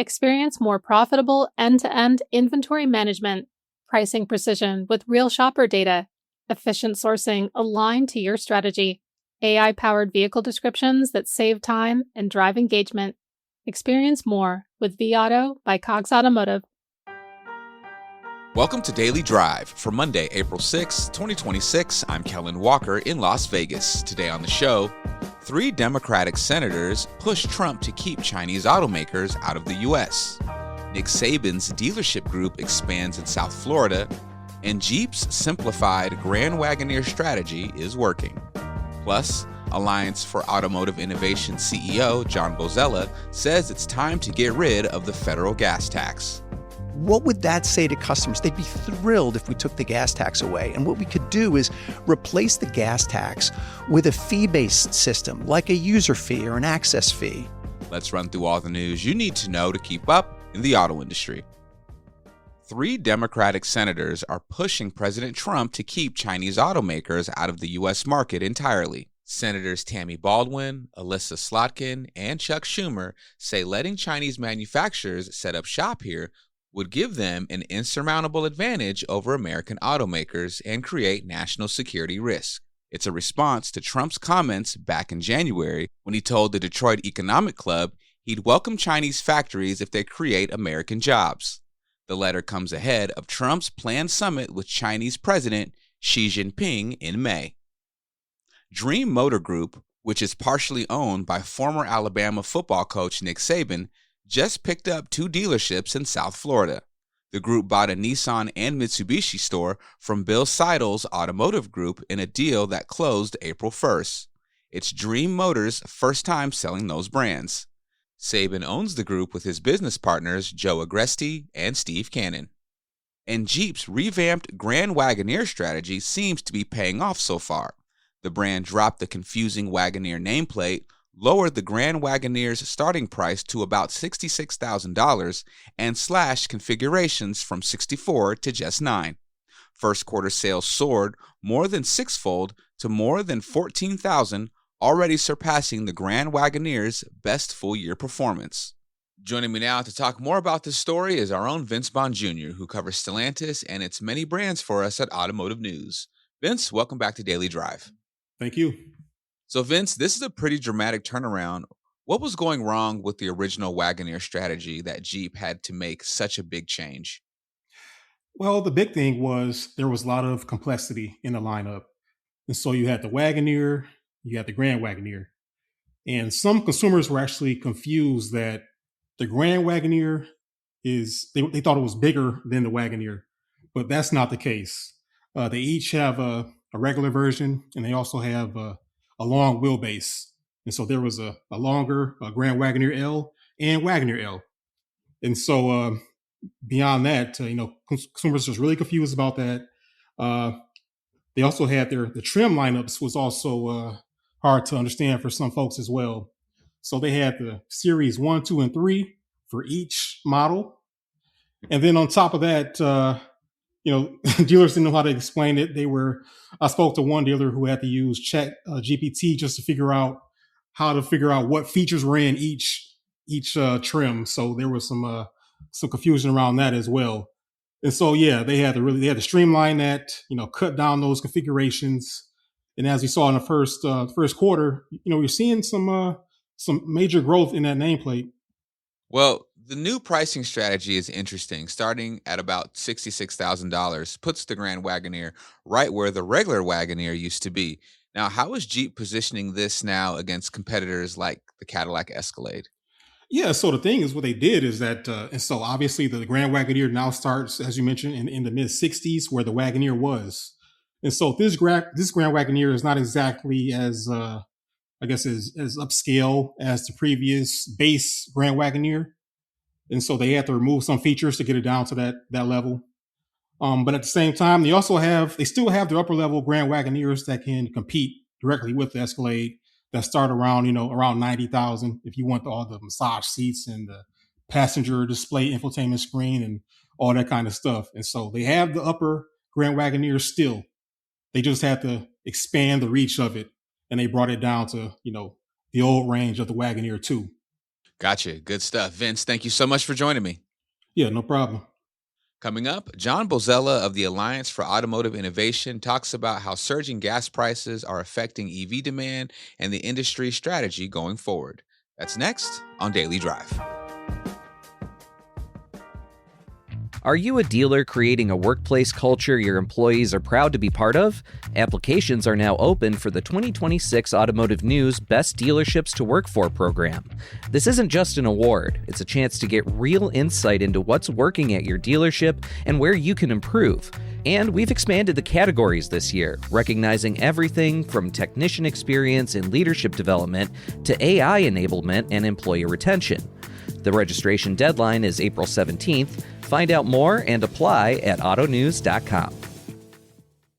Experience more profitable end-to-end inventory management, pricing precision with real shopper data, efficient sourcing aligned to your strategy, AI-powered vehicle descriptions that save time and drive engagement. Experience more with vAuto by Cox Automotive. Welcome to Daily Drive for Monday, April 6, 2026. I'm Kellen Walker in Las Vegas. Today on the show, 3 Democratic senators push Trump to keep Chinese automakers out of the U.S. Nick Saban's dealership group expands in South Florida, and Jeep's simplified Grand Wagoneer strategy is working. Plus, Alliance for Automotive Innovation CEO John Bozzella says it's time to get rid of the federal gas tax. What would that say to customers? They'd be thrilled if we took the gas tax away. And what we could do is replace the gas tax with a fee-based system, like a user fee or an access fee. Let's run through all the news you need to know to keep up in the auto industry. 3 Democratic senators are pushing President Trump to keep Chinese automakers out of the U.S. market entirely. Senators Tammy Baldwin, Alyssa Slotkin, and Chuck Schumer say letting Chinese manufacturers set up shop here would give them an insurmountable advantage over American automakers and create national security risk. It's a response to Trump's comments back in January when he told the Detroit Economic Club he'd welcome Chinese factories if they create American jobs. The letter comes ahead of Trump's planned summit with Chinese President Xi Jinping in May. Dream Motor Group, which is partially owned by former Alabama football coach Nick Saban, just picked up 2 dealerships in South Florida. The group bought a Nissan and Mitsubishi store from Bill Seidel's Automotive Group in a deal that closed April 1st. It's Dream Motors' first time selling those brands. Saban owns the group with his business partners Joe Agresti and Steve Cannon. And Jeep's revamped Grand Wagoneer strategy seems to be paying off so far. The brand dropped the confusing Wagoneer nameplate, lowered the Grand Wagoneer's starting price to about $66,000, and slashed configurations from 64 to just 9. First quarter sales soared more than 6-fold to more than 14,000, already surpassing the Grand Wagoneer's best full-year performance. Joining me now to talk more about this story is our own Vince Bond Jr., who covers Stellantis and its many brands for us at Automotive News. Vince, welcome back to Daily Drive. Thank you. So Vince, this is a pretty dramatic turnaround. What was going wrong with the original Wagoneer strategy that Jeep had to make such a big change? Well, the big thing was there was a lot of complexity in the lineup. And so you had the Wagoneer, you had the Grand Wagoneer. And some consumers were actually confused that the Grand Wagoneer they thought it was bigger than the Wagoneer, but that's not the case. They each have a regular version, and they also have a long wheelbase. And so there was a longer Grand Wagoneer L and Wagoneer L. And so beyond that, consumers was really confused about that. They also had the trim lineups was also hard to understand for some folks as well. So they had the series 1, 2, and 3 for each model. And then on top of that, dealers didn't know how to explain it. I spoke to one dealer who had to use Chat GPT just to figure out what features were in each trim. So there was some confusion around that as well. And so, yeah, they had to streamline that, cut down those configurations. And as we saw in the first quarter, we're seeing some major growth in that nameplate. Well, the new pricing strategy is interesting. Starting at about $66,000 puts the Grand Wagoneer right where the regular Wagoneer used to be. Now, how is Jeep positioning this now against competitors like the Cadillac Escalade? Yeah, so the thing is, what they did is that, and so obviously the Grand Wagoneer now starts, as you mentioned, in the mid 60s where the Wagoneer was. And so this Grand Wagoneer is not exactly as, as upscale as the previous base Grand Wagoneer. And so they had to remove some features to get it down to that level. But at the same time, they still have the upper level Grand Wagoneers that can compete directly with the Escalade that start around 90,000 if you want all the massage seats and the passenger display infotainment screen and all that kind of stuff. And so they have the upper Grand Wagoneer still. They just had to expand the reach of it, and they brought it down to, the old range of the Wagoneer 2. Gotcha. Good stuff. Vince, thank you so much for joining me. Yeah, no problem. Coming up, John Bozella of the Alliance for Automotive Innovation talks about how surging gas prices are affecting EV demand and the industry's strategy going forward. That's next on Daily Drive. Are you a dealer creating a workplace culture your employees are proud to be part of? Applications are now open for the 2026 Automotive News Best Dealerships to Work For program. This isn't just an award, it's a chance to get real insight into what's working at your dealership and where you can improve. And we've expanded the categories this year, recognizing everything from technician experience and leadership development to AI enablement and employee retention. The registration deadline is April 17th. Find out more and apply at autonews.com.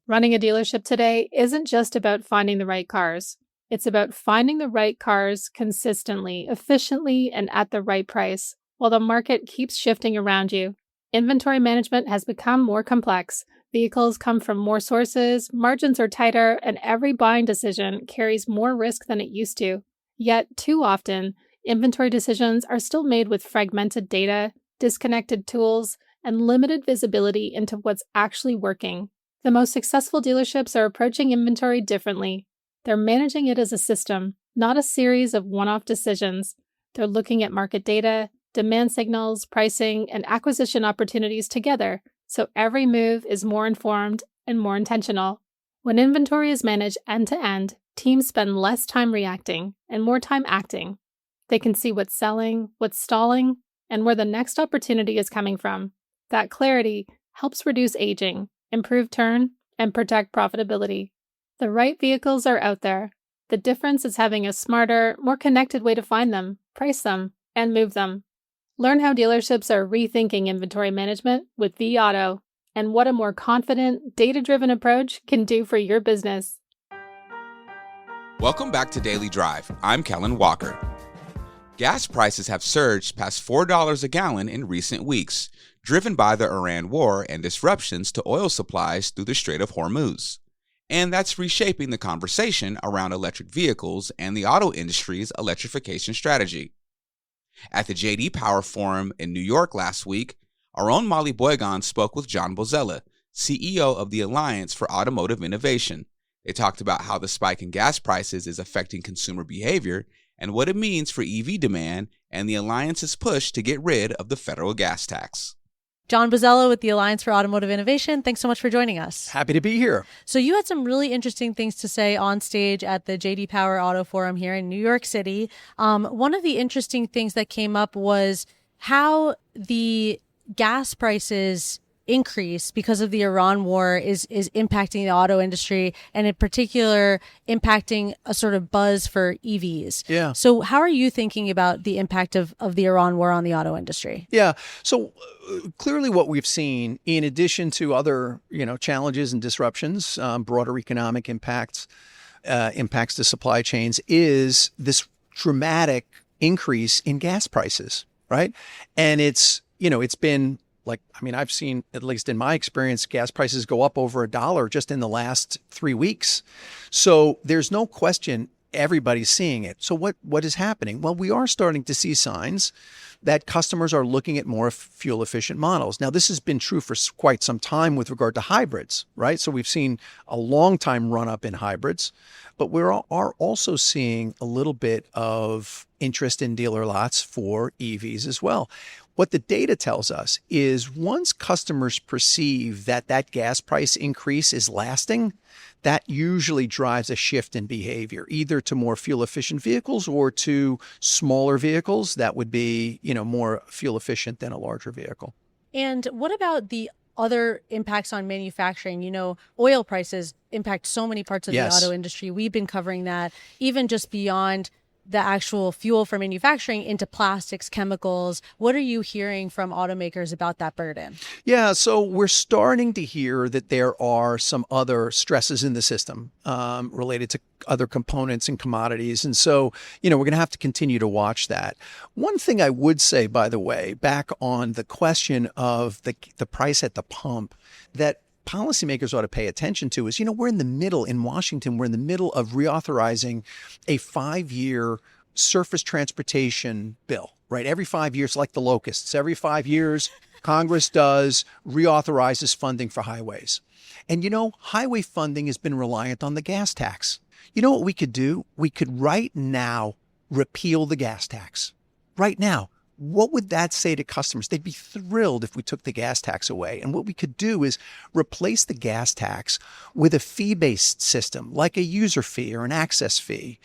Running a dealership today isn't just about finding the right cars. It's about finding the right cars consistently, efficiently, and at the right price. While the market keeps shifting around you, inventory management has become more complex. Vehicles come from more sources, margins are tighter, and every buying decision carries more risk than it used to. Yet, too often, inventory decisions are still made with fragmented data, disconnected tools, and limited visibility into what's actually working. The most successful dealerships are approaching inventory differently. They're managing it as a system, not a series of one-off decisions. They're looking at market data, demand signals, pricing, and acquisition opportunities together, so every move is more informed and more intentional. When inventory is managed end-to-end, teams spend less time reacting and more time acting. They can see what's selling, what's stalling, and where the next opportunity is coming from. That clarity helps reduce aging, improve turn, and protect profitability. The right vehicles are out there. The difference is having a smarter, more connected way to find them, price them, and move them. Learn how dealerships are rethinking inventory management with vAuto and what a more confident, data-driven approach can do for your business. Welcome back to Daily Drive. I'm Kellen Walker. Gas prices have surged past $4 a gallon in recent weeks, driven by the Iran war and disruptions to oil supplies through the Strait of Hormuz. And that's reshaping the conversation around electric vehicles and the auto industry's electrification strategy. At the J.D. Power Forum in New York last week, our own Molly Boygan spoke with John Bozella, CEO of the Alliance for Automotive Innovation. They talked about how the spike in gas prices is affecting consumer behavior and what it means for EV demand and the Alliance's push to get rid of the federal gas tax. John Bozella with the Alliance for Automotive Innovation. Thanks so much for joining us. Happy to be here. So you had some really interesting things to say on stage at the J.D. Power Auto Forum here in New York City. One of the interesting things that came up was how the gas prices increase because of the Iran war is impacting the auto industry, and in particular impacting a sort of buzz for EVs. Yeah. So how are you thinking about the impact of the Iran war on the auto industry? Yeah. So clearly what we've seen, in addition to other, challenges and disruptions, broader economic impacts to supply chains, is this dramatic increase in gas prices, right? And it's been I've seen, at least in my experience, gas prices go up over $1 just in the last 3 weeks. So there's no question everybody's seeing it. So what is happening? Well, we are starting to see signs that customers are looking at more fuel efficient models. Now, this has been true for quite some time with regard to hybrids, right? So we've seen a long time run up in hybrids, but we are also seeing a little bit of interest in dealer lots for EVs as well. What the data tells us is once customers perceive that gas price increase is lasting, that usually drives a shift in behavior, either to more fuel efficient vehicles or to smaller vehicles that would be, more fuel efficient than a larger vehicle. And what about the other impacts on manufacturing? Oil prices impact so many parts of the auto industry. We've been covering that, even just beyond the actual fuel for manufacturing into plastics, chemicals. What are you hearing from automakers about that burden? Yeah, so we're starting to hear that there are some other stresses in the system related to other components and commodities. And so, we're going to have to continue to watch that. One thing I would say, by the way, back on the question of the price at the pump, that policymakers ought to pay attention to is, we're in the middle of reauthorizing a 5-year surface transportation bill, right? Every 5 years, like the locusts, every 5 years, Congress reauthorizes funding for highways. And highway funding has been reliant on the gas tax. You know what we could do? We could right now repeal the gas tax. Right now. What would that say to customers? They'd be thrilled if we took the gas tax away. And what we could do is replace the gas tax with a fee-based system, like a user fee or an access fee.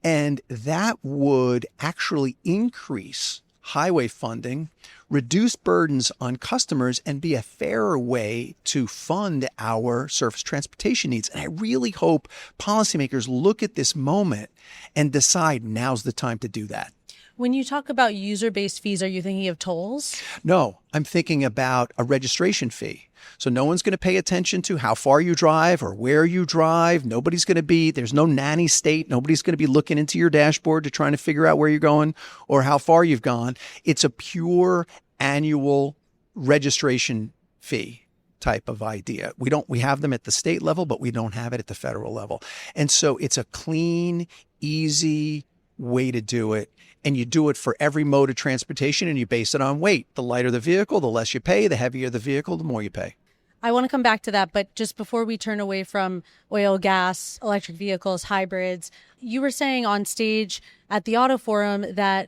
And that would actually increase highway funding, reduce burdens on customers, and be a fairer way to fund our surface transportation needs. And I really hope policymakers look at this moment and decide now's the time to do that. When you talk about user-based fees, are you thinking of tolls? No, I'm thinking about a registration fee. So no one's going to pay attention to how far you drive or where you drive. There's no nanny state. Nobody's going to be looking into your dashboard to trying to figure out where you're going or how far you've gone. It's a pure annual registration fee type of idea. We have them at the state level, but we don't have it at the federal level. And so it's a clean, easy way to do it. And you do it for every mode of transportation, and you base it on weight. The lighter the vehicle, the less you pay. The heavier the vehicle, the more you pay. I want to come back to that, but just before we turn away from oil, gas, electric vehicles, hybrids, you were saying on stage at the Auto Forum that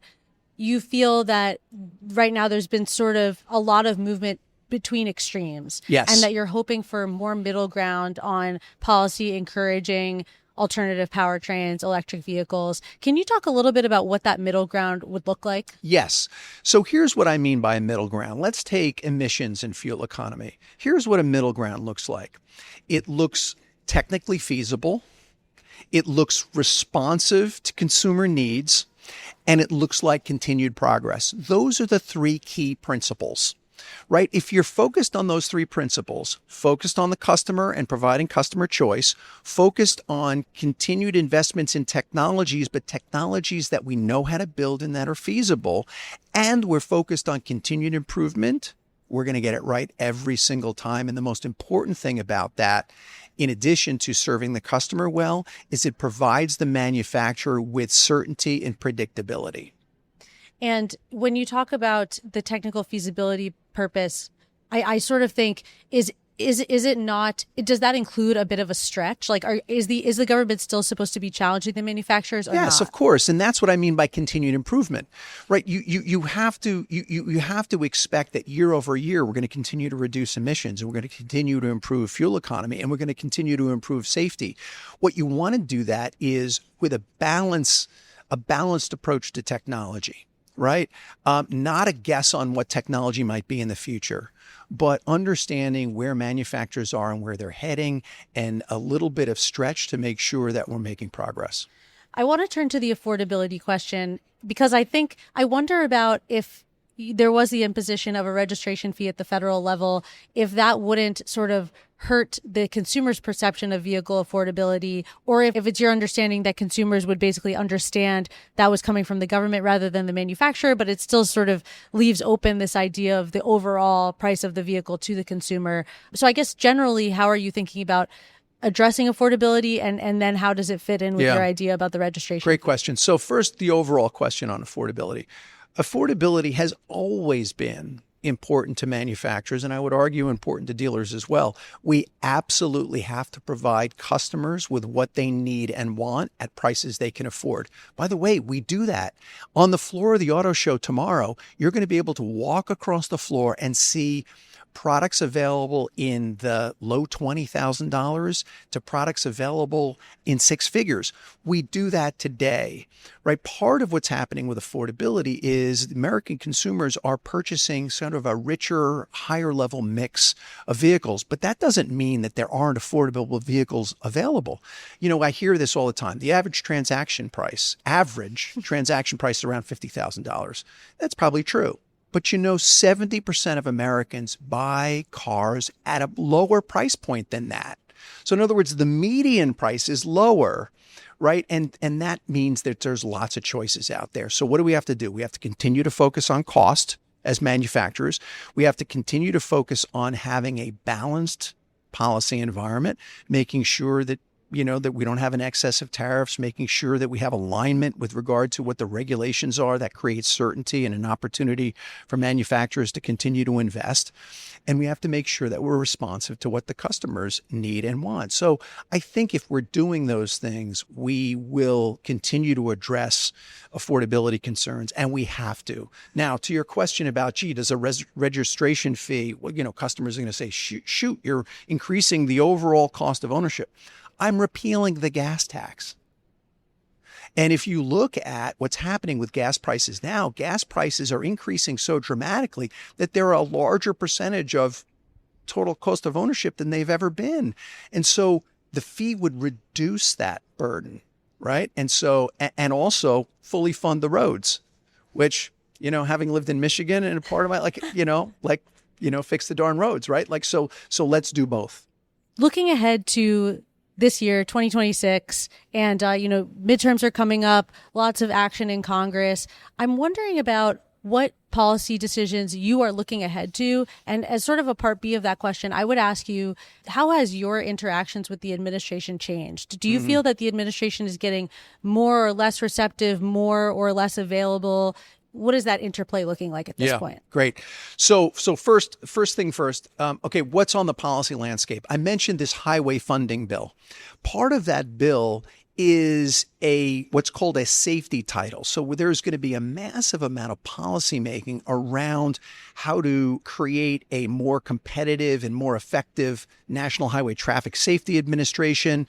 you feel that right now there's been sort of a lot of movement between extremes. Yes. And that you're hoping for more middle ground on policy encouraging alternative powertrains, electric vehicles. Can you talk a little bit about what that middle ground would look like? Yes. So here's what I mean by a middle ground. Let's take emissions and fuel economy. Here's what a middle ground looks like. It looks technically feasible. It looks responsive to consumer needs, and it looks like continued progress. Those are the three key principles. Right? If you're focused on those three principles, focused on the customer and providing customer choice, focused on continued investments in technologies, but technologies that we know how to build and that are feasible, and we're focused on continued improvement, we're going to get it right every single time. And the most important thing about that, in addition to serving the customer well, is it provides the manufacturer with certainty and predictability. And when you talk about the technical feasibility purpose, I sort of think, is it not, does that include a bit of a stretch? Like, is the government still supposed to be challenging the manufacturers or Yes, not? of course. And that's what I mean by continued improvement, right? You have to expect that year over year, we're going to continue to reduce emissions, and we're going to continue to improve fuel economy, and we're going to continue to improve safety. What you want to do that is with a balanced approach to technology. Right? Not a guess on what technology might be in the future, but understanding where manufacturers are and where they're heading, and a little bit of stretch to make sure that we're making progress. I want to turn to the affordability question, because I wonder about if there was the imposition of a registration fee at the federal level, if that wouldn't sort of hurt the consumer's perception of vehicle affordability, or if it's your understanding that consumers would basically understand that was coming from the government rather than the manufacturer, but it still sort of leaves open this idea of the overall price of the vehicle to the consumer. So I guess generally, how are you thinking about addressing affordability, and then how does it fit in with your idea about the registration? Great question. So first, the overall question on affordability. Affordability has always been important to manufacturers, and I would argue important to dealers as well. We absolutely have to provide customers with what they need and want at prices they can afford. By the way, we do that. On the floor of the auto show tomorrow, you're going to be able to walk across the floor and see products available in the low $20,000 to products available in six figures. We do that today, right? Part of what's happening with affordability is American consumers are purchasing sort of a richer, higher level mix of vehicles, but that doesn't mean that there aren't affordable vehicles available. I hear this all the time. The average transaction price is around $50,000. That's probably true. But 70% of Americans buy cars at a lower price point than that. So in other words, the median price is lower, right? And that means that there's lots of choices out there. So what do we have to do? We have to continue to focus on cost as manufacturers. We have to continue to focus on having a balanced policy environment, making sure that that we don't have an excess of tariffs, making sure that we have alignment with regard to what the regulations are. That creates certainty and an opportunity for manufacturers to continue to invest. And we have to make sure that we're responsive to what the customers need and want. So I think if we're doing those things, we will continue to address affordability concerns, and we have to. Now, to your question about, does a registration fee, customers are going to say, shoot, you're increasing the overall cost of ownership. I'm repealing the gas tax. And if you look at what's happening with gas prices now, gas prices are increasing so dramatically that they're a larger percentage of total cost of ownership than they've ever been. And so the fee would reduce that burden, right? And so, and also fully fund the roads, which, having lived in Michigan and a part of my, fix the darn roads, right? So let's do both. Looking ahead to this year, 2026, and, midterms are coming up, lots of action in Congress. I'm wondering about what policy decisions you are looking ahead to. And as sort of a part B of that question, I would ask you, how has your interactions with the administration changed? Do you feel that the administration is getting more or less receptive, more or less available? What is that interplay looking like at this point? Great. So first thing first, what's on the policy landscape? I mentioned this highway funding bill. Part of that bill is what's called a safety title. So there's going to be a massive amount of policy making around how to create a more competitive and more effective National Highway Traffic Safety Administration,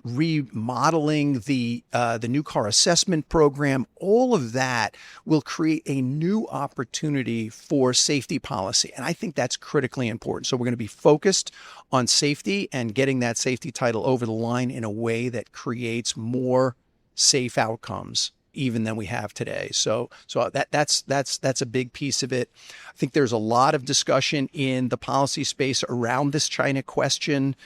remodeling the new car assessment program. All of that will create a new opportunity for safety policy. And I think that's critically important. So we're going to be focused on safety and getting that safety title over the line in a way that creates more safe outcomes even than we have today. So that's a big piece of it. I think there's a lot of discussion in the policy space around this China question.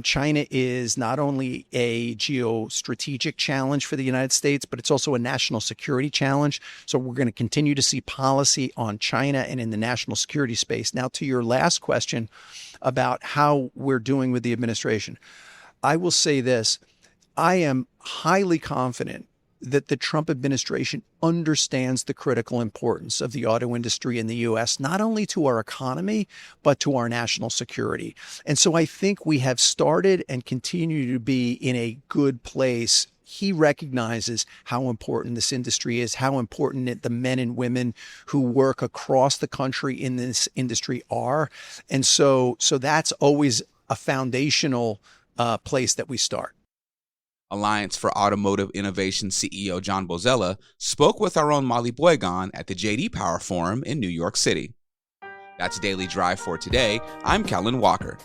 China is not only a geostrategic challenge for the United States, but it's also a national security challenge. So we're going to continue to see policy on China and in the national security space. Now, to your last question about how we're doing with the administration, I will say this. I am highly confident that the Trump administration understands the critical importance of the auto industry in the U.S., not only to our economy, but to our national security. And so I think we have started and continue to be in a good place. He recognizes how important this industry is, how important the men and women who work across the country in this industry are. And so that's always a foundational place that we start. Alliance for Automotive Innovation CEO John Bozzella spoke with our own Molly Boygan at the J.D. Power Forum in New York City. That's Daily Drive for today. I'm Kellen Walker.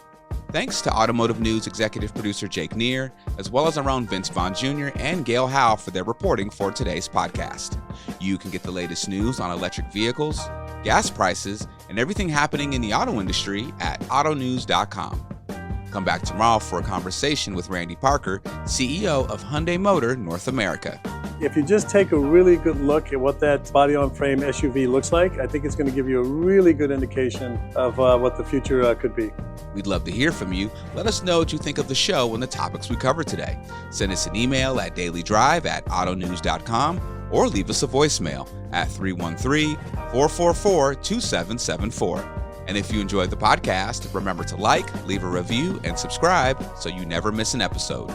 Thanks to Automotive News executive producer Jake Neer, as well as our own Vince Vaughn Jr. and Gail Howe for their reporting for today's podcast. You can get the latest news on electric vehicles, gas prices, and everything happening in the auto industry at autonews.com. Come back tomorrow for a conversation with Randy Parker, CEO of Hyundai Motor North America. If you just take a really good look at what that body-on-frame SUV looks like, I think it's going to give you a really good indication of what the future could be. We'd love to hear from you. Let us know what you think of the show and the topics we covered today. Send us an email at dailydrive@autonews.com or leave us a voicemail at 313-444-2774. And if you enjoyed the podcast, remember to like, leave a review, and subscribe so you never miss an episode.